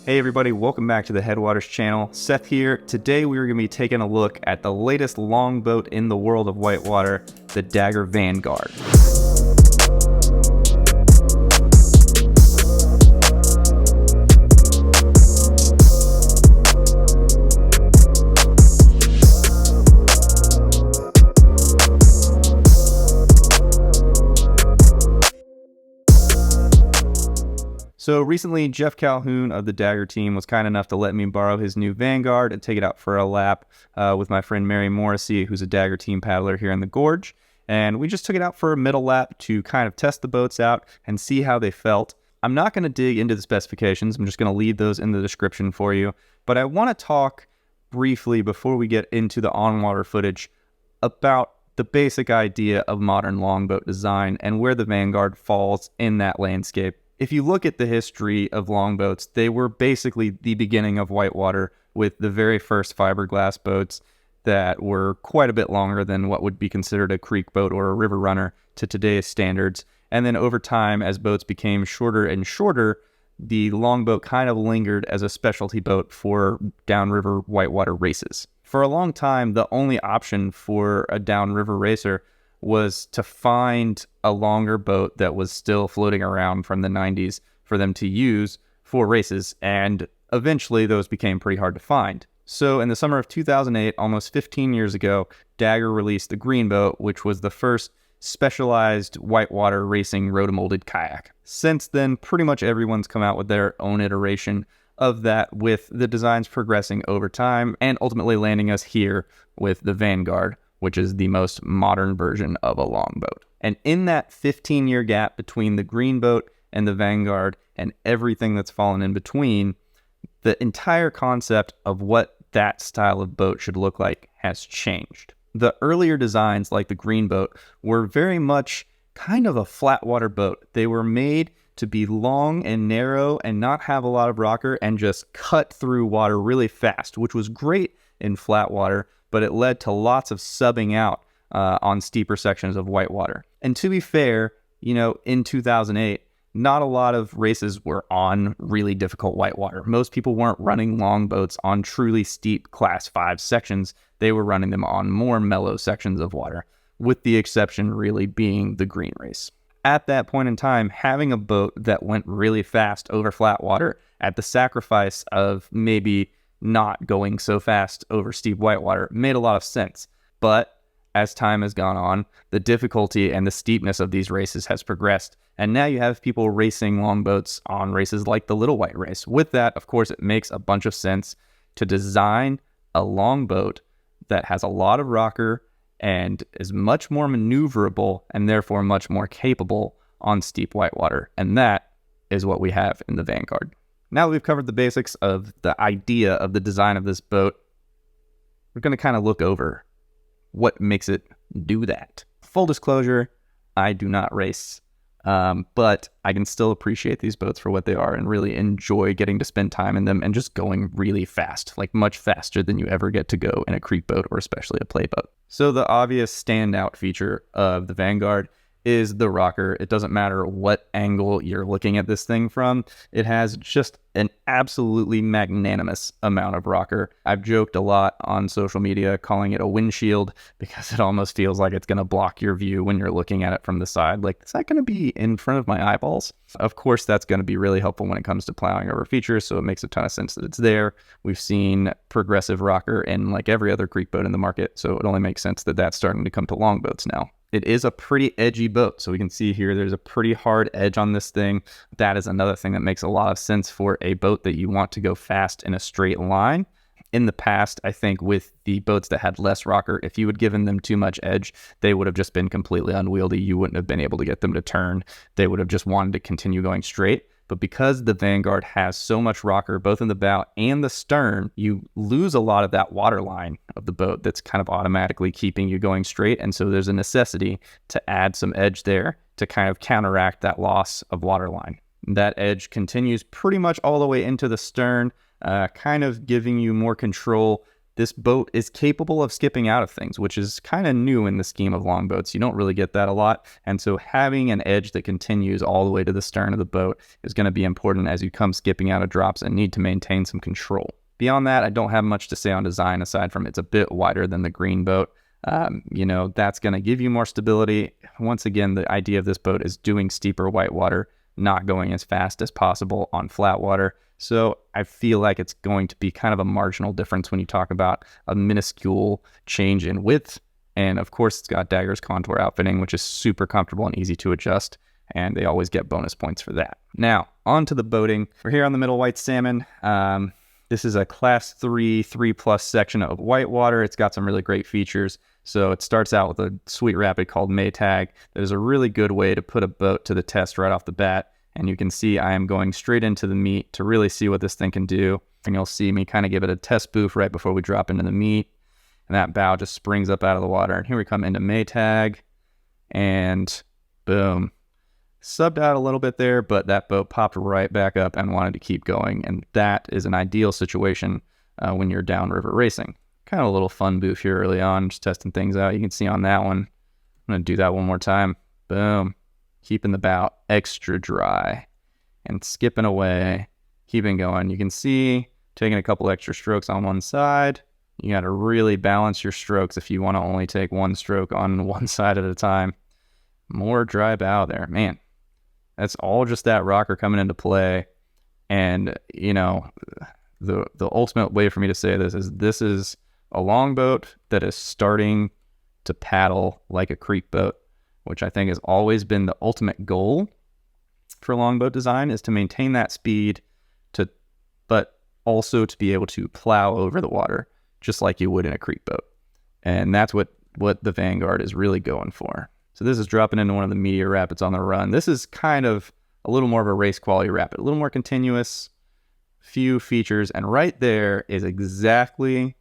Hey everybody, welcome back to the Headwaters channel. Seth here. Today we are going to be taking a look at the latest longboat in the world of whitewater, the Dagger Vanguard. So recently, Jeff Calhoun of the Dagger team was kind enough to let me borrow his new Vanguard and take it out for a lap with my friend Mary Morrissey, who's a Dagger team paddler here in the Gorge. And we just took it out for a middle lap to kind of test the boats out and see how they felt. I'm not going to dig into the specifications. I'm just going to leave those in the description for you. But I want to talk briefly before we get into the on-water footage about the basic idea of modern longboat design and where the Vanguard falls in that landscape. If you look at the history of longboats, they were basically the beginning of whitewater with the very first fiberglass boats that were quite a bit longer than what would be considered a creek boat or a river runner to today's standards. And then over time, as boats became shorter and shorter, the longboat kind of lingered as a specialty boat for downriver whitewater races. For a long time, the only option for a downriver racer was to find a longer boat that was still floating around from the 90s for them to use for races, and eventually those became pretty hard to find. So in the summer of 2008, almost 15 years ago, Dagger released the Green Boat, which was the first specialized whitewater racing rotomolded kayak. Since then, pretty much everyone's come out with their own iteration of that, with the designs progressing over time and ultimately landing us here with the Vanguard, which is the most modern version of a longboat. And in that 15-year gap between the Green Boat and the Vanguard and everything that's fallen in between, the entire concept of what that style of boat should look like has changed. The earlier designs, like the Green Boat, were very much kind of a flat water boat. They were made to be long and narrow and not have a lot of rocker and just cut through water really fast, which was great in flat water, but it led to lots of subbing out on steeper sections of whitewater. And to be fair, in 2008, not a lot of races were on really difficult whitewater. Most people weren't running longboats on truly steep Class 5 sections. They were running them on more mellow sections of water, with the exception really being the green race. At that point in time, having a boat that went really fast over flat water at the sacrifice of maybe not going so fast over steep whitewater made a lot of sense. But as time has gone on, the difficulty and the steepness of these races has progressed, and now you have people racing longboats on races like the Little White Race. With that, of course, it makes a bunch of sense to design a longboat that has a lot of rocker and is much more maneuverable and therefore much more capable on steep whitewater. And that is what we have in the Vanguard. Now that we've covered the basics of the idea of the design of this boat, we're going to kind of look over what makes it do that. Full disclosure, I do not race, but I can still appreciate these boats for what they are and really enjoy getting to spend time in them and just going really fast, like much faster than you ever get to go in a creek boat or especially a play boat. So the obvious standout feature of the Vanguard is the rocker. It doesn't matter what angle you're looking at this thing from. It has just an absolutely magnanimous amount of rocker. I've joked a lot on social media calling it a windshield because it almost feels like it's going to block your view when you're looking at it from the side. Like, is that going to be in front of my eyeballs? Of course, that's going to be really helpful when it comes to plowing over features, so it makes a ton of sense that it's there. We've seen progressive rocker in like every other creek boat in the market, so it only makes sense that that's starting to come to longboats now. It is a pretty edgy boat, so we can see here there's a pretty hard edge on this thing. That is another thing that makes a lot of sense for a boat that you want to go fast in a straight line. In the past, I think with the boats that had less rocker, if you had given them too much edge, they would have just been completely unwieldy. You wouldn't have been able to get them to turn. They would have just wanted to continue going straight. But because the Vanguard has so much rocker, both in the bow and the stern, you lose a lot of that water line of the boat that's kind of automatically keeping you going straight. And so there's a necessity to add some edge there to kind of counteract that loss of water line. That edge continues pretty much all the way into the stern, kind of giving you more control this boat is capable of skipping out of things, which is kind of new in the scheme of longboats. You don't really get that a lot. And so having an edge that continues all the way to the stern of the boat is going to be important as you come skipping out of drops and need to maintain some control. Beyond that, I don't have much to say on design aside from it's a bit wider than the green boat. That's going to give you more stability. Once again, the idea of this boat is doing steeper whitewater, not going as fast as possible on flat water. So I feel like it's going to be kind of a marginal difference when you talk about a minuscule change in width. And of course, it's got Dagger's contour outfitting, which is super comfortable and easy to adjust. And they always get bonus points for that. Now, on to the boating. We're here on the Middle White Salmon. This is a class 3+ section of whitewater. It's got some really great features. So it starts out with a sweet rapid called Maytag. That is a really good way to put a boat to the test right off the bat. And you can see I am going straight into the meat to really see what this thing can do. And you'll see me kind of give it a test boof right before we drop into the meat. And that bow just springs up out of the water. And here we come into Maytag. And boom. Subbed out a little bit there, but that boat popped right back up and wanted to keep going. And that is an ideal situation when you're downriver racing. Kind of a little fun boof here early on, just testing things out. You can see on that one. I'm going to do that one more time. Boom. Keeping the bow extra dry and skipping away, keeping going. You can see taking a couple extra strokes on one side. You got to really balance your strokes if you want to only take one stroke on one side at a time. More dry bow there. Man, that's all just that rocker coming into play. And, the ultimate way for me to say this is a longboat that is starting to paddle like a creek boat, which I think has always been the ultimate goal for longboat design, is to maintain that speed, but also to be able to plow over the water, just like you would in a creek boat. And that's what the Vanguard is really going for. So this is dropping into one of the meteor rapids on the run. This is kind of a little more of a race quality rapid, a little more continuous, few features. And right there is exactly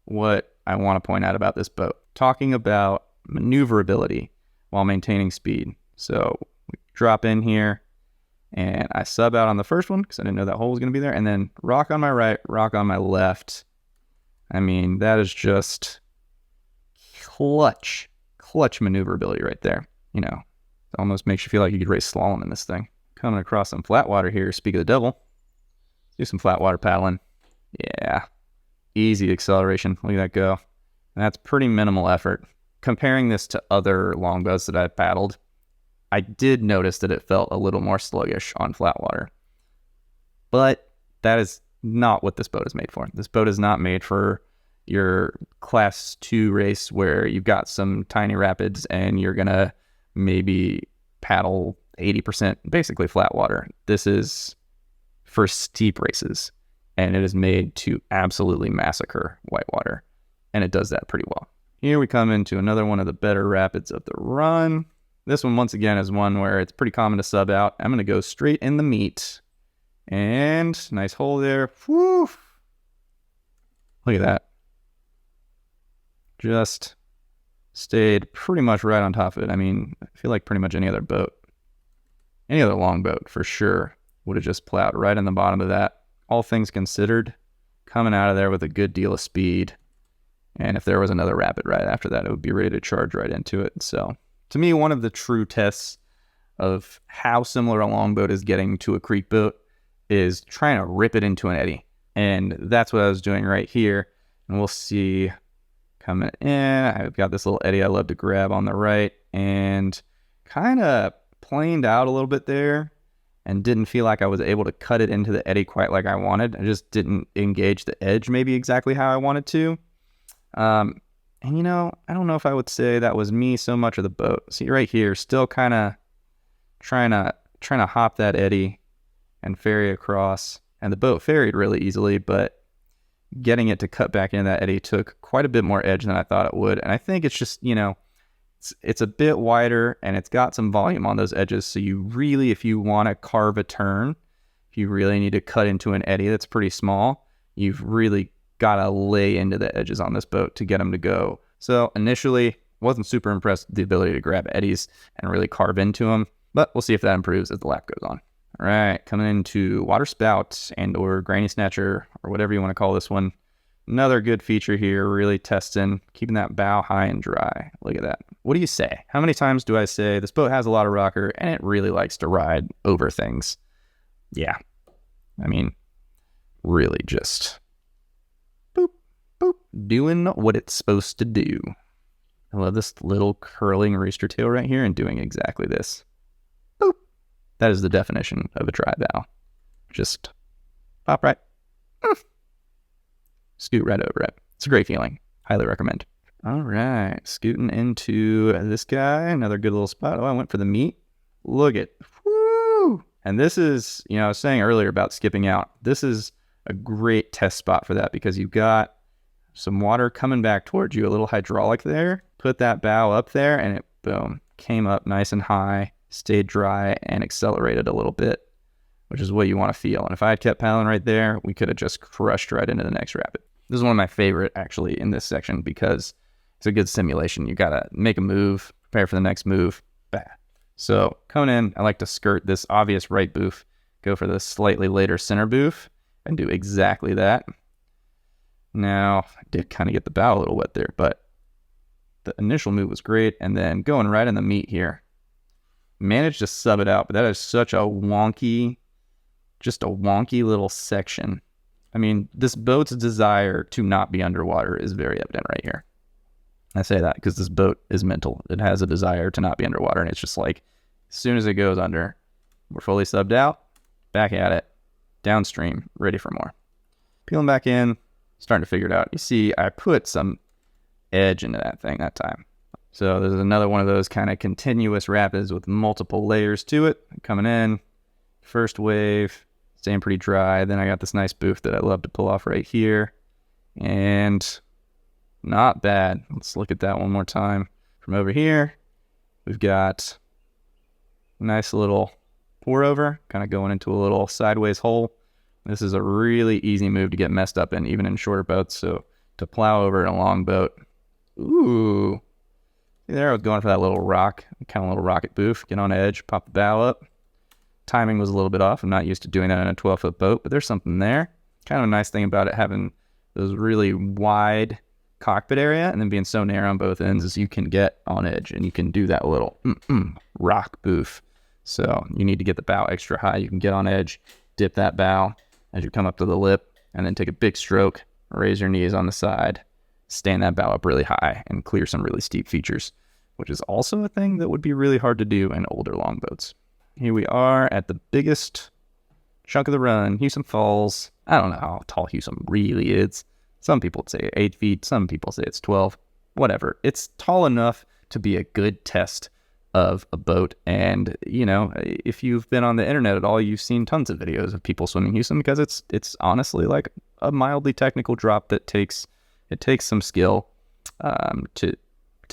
what I want to point out about this boat. Talking about maneuverability while maintaining speed. So we drop in here and I sub out on the first one because I didn't know that hole was going to be there. And then rock on my right, rock on my left. I mean, that is just clutch maneuverability right there. It almost makes you feel like you could race slalom in this thing. Coming across some flat water here, speak of the devil. Do some flat water paddling. Yeah, easy acceleration. Look at that go. And that's pretty minimal effort. Comparing this to other longboats that I've paddled, I did notice that it felt a little more sluggish on flat water. But that is not what this boat is made for. This boat is not made for your class 2 race where you've got some tiny rapids and you're going to maybe paddle 80% basically flat water. This is for steep races, and it is made to absolutely massacre whitewater, and it does that pretty well. Here we come into another one of the better rapids of the run. This one, once again, is one where it's pretty common to sub out. I'm going to go straight in the meat, and nice hole there. Woo! Look at that. Just stayed pretty much right on top of it. I mean, I feel like pretty much any other longboat for sure would have just plowed right in the bottom of that. All things considered, coming out of there with a good deal of speed. And if there was another rapid right after that, it would be ready to charge right into it. So to me, one of the true tests of how similar a longboat is getting to a creek boat is trying to rip it into an eddy. And that's what I was doing right here. And we'll see coming in. I've got this little eddy I love to grab on the right and kind of planed out a little bit there and didn't feel like I was able to cut it into the eddy quite like I wanted. I just didn't engage the edge maybe exactly how I wanted to. And I don't know if I would say that was me so much of the boat. See right here, still kind of trying to hop that eddy and ferry across. And the boat ferried really easily, but getting it to cut back into that eddy took quite a bit more edge than I thought it would. And I think it's just, it's a bit wider and it's got some volume on those edges. So you really, if you want to carve a turn, if you really need to cut into an eddy that's pretty small, you've really got to lay into the edges on this boat to get them to go. So initially, wasn't super impressed with the ability to grab eddies and really carve into them, but we'll see if that improves as the lap goes on. All right, coming into water spout and or granny snatcher or whatever you want to call this one. Another good feature here, really testing, keeping that bow high and dry. Look at that. What do you say? How many times do I say this boat has a lot of rocker and it really likes to ride over things? Yeah. I mean, really just boop, boop, doing what it's supposed to do. I love this little curling rooster tail right here and doing exactly this. Boop. That is the definition of a dry bow. Just pop right. Scoot right over it. It's a great feeling. Highly recommend. All right, scooting into this guy. Another good little spot. Oh, I went for the meat. Look at, woo! And this is, you know, I was saying earlier about skipping out. This is a great test spot for that because you've got some water coming back towards you, a little hydraulic there. Put that bow up there and it, boom, came up nice and high, stayed dry, and accelerated a little bit, which is what you want to feel. And if I had kept paddling right there, we could have just crushed right into the next rapid. This is one of my favorite, actually, in this section because it's a good simulation. You got to make a move, prepare for the next move. Bah. So coming in, I like to skirt this obvious right boof, go for the slightly later center boof, and do exactly that. Now, I did kind of get the bow a little wet there, but the initial move was great. And then going right in the meat here, managed to sub it out, but that is such a wonky, just a wonky little section. I mean, this boat's desire to not be underwater is very evident right here. I say that because this boat is mental. It has a desire to not be underwater, and it's just like, as soon as it goes under, we're fully subbed out, back at it, downstream, ready for more. Peeling back in, starting to figure it out. You see, I put some edge into that thing that time. So there's another one of those kind of continuous rapids with multiple layers to it. Coming in, first wave, staying pretty dry. Then I got this nice boof that I love to pull off right here. And not bad. Let's look at that one more time. From over here, we've got a nice little pour over, kind of going into a little sideways hole. This is a really easy move to get messed up in, even in shorter boats. So to plow over in a long boat, ooh. See there, I was going for that little rock, kind of little rocket boof, get on edge, pop the bow up. Timing was a little bit off. I'm not used to doing that in a 12-foot boat, but there's something there. Kind of a nice thing about it having those really wide cockpit area and then being so narrow on both ends is you can get on edge and you can do that little rock boof. So you need to get the bow extra high. You can get on edge, dip that bow as you come up to the lip, and then take a big stroke, raise your knees on the side, stand that bow up really high, and clear some really steep features, which is also a thing that would be really hard to do in older longboats. Here we are at the biggest chunk of the run, Hewson Falls. I don't know how tall Hewson really is. Some people say 8 feet, some people say it's 12, whatever. It's tall enough to be a good test of a boat. And, you know, if you've been on the internet at all, you've seen tons of videos of people swimming Hewson because it's honestly like a mildly technical drop that takes some skill to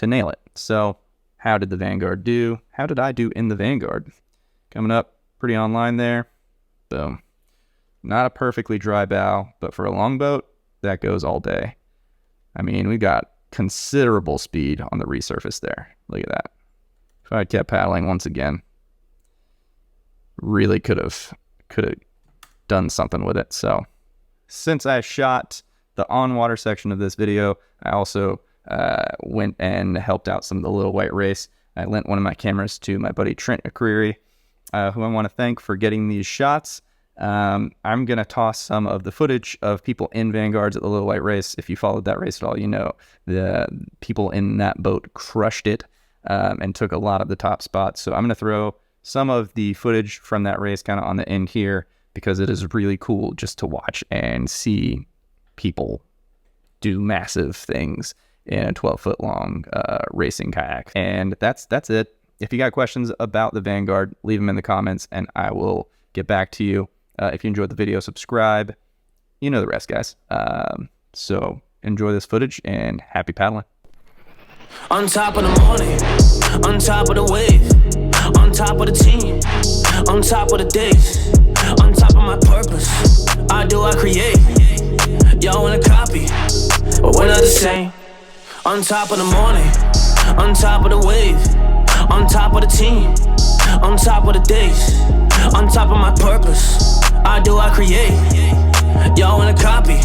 nail it. So how did the Vanguard do? How did I do in the Vanguard? Coming up pretty online there. Boom. Not a perfectly dry bow, but for a longboat, that goes all day. I mean, we got considerable speed on the resurface there. Look at that. If I had kept paddling once again, really could have done something with it. So since I shot the on-water section of this video, I also went and helped out some of the Little White Race. I lent one of my cameras to my buddy Trent McCreary, who I want to thank for getting these shots. I'm going to toss some of the footage of people in Vanguards at the Little White Race. If you followed that race at all, you know the people in that boat crushed it and took a lot of the top spots. So I'm going to throw some of the footage from that race kind of on the end here because it is really cool just to watch and see people do massive things in a 12-foot long racing kayak. And that's it. If you got questions about the Vanguard, leave them in the comments and I will get back to you. If you enjoyed the video, subscribe. You know the rest, guys. So enjoy this footage and happy paddling. On top of the morning, on top of the wave, on top of the team, on top of the days, on top of my purpose. I create. Y'all wanna copy, but we're not the same. On top of the morning, on top of the wave, on top of the team, on top of the days, on top of my purpose. I create. Y'all wanna copy,